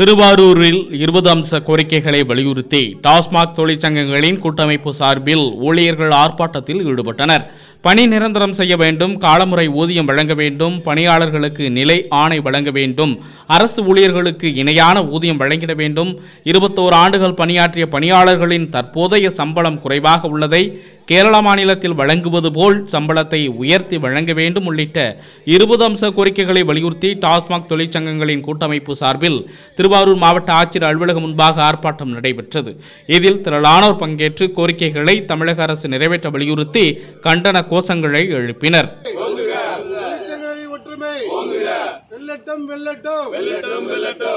திருவாரூரில் 20 அம்ச கோரிக்கைகளை வலியுறுத்தி டாஸ்மாக் தொழிற்சங்கங்களின் கூட்டமைப்பு சார்பில் ஊழியர்கள் ஆர்ப்பாட்டத்தில் ஈடுபட்டனர். பணி நிரந்தரம் செய்ய வேண்டும், காலமுறை ஊதியம் வழங்க வேண்டும், பணியாளர்களுக்கு நிலை ஆணை வழங்க வேண்டும், அரசு ஊழியர்களுக்கு இணையான ஊதியம் வழங்கிட வேண்டும், 21 ஆண்டுகள் பணியாற்றிய பணியாளர்களின் தற்போதைய சம்பளம் குறைவாக உள்ளதை கேரள மாநிலத்தில் வழங்குவது போல் சம்பளத்தை உயர்த்தி வழங்க வேண்டும் உள்ளிட்ட 20 அம்ச கோரிக்கைகளை வலியுறுத்தி டாஸ்மாக் தொழிற்சங்கங்களின் கூட்டமைப்பு சார்பில் திருவாரூர் மாவட்ட ஆட்சியர் அலுவலகம் முன்பாக ஆர்ப்பாட்டம் நடைபெற்றது. இதில் திரளானோர் பங்கேற்று கோரிக்கைகளை தமிழக அரசு நிறைவேற்ற வலியுறுத்தி கண்டன கோஷங்களை எழுப்பினர்.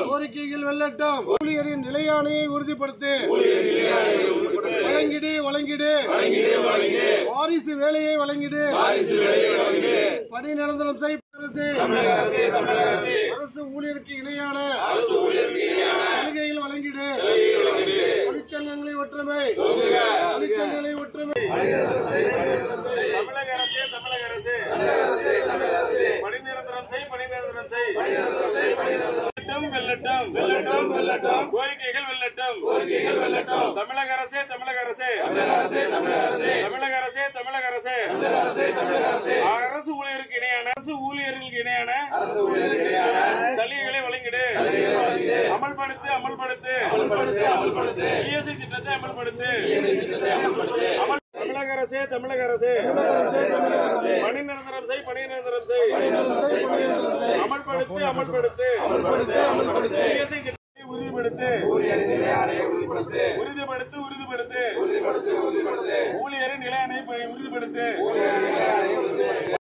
கோரிக்கைகள் வெல்லட்டும். ஊழியரின் நிலையாணையை உறுதிப்படுத்து. வழங்கிடு வாரிசு வேலையை வழங்கிடு. பணி நிரந்தரம் செய். அரசு ஊழியருக்கு இணையான சலுகைகள் வழங்கிடு. தொழிற்சங்கங்களை ஒற்றுமை. தமிழக அரசு பணி நிரந்தரம் செய். கோரிக்கைகள் வெல்லட்டும். தமிழக அரசே அரசு ஊழியர்களுக்கு இணையான சலுகைகளை வழங்கிடு. அமல்படுத்து. ESI திட்டத்தை அமல்படுத்து. தமிழக அரசே பணி நிரந்தரம் செய். அமல்படுத்து. ESI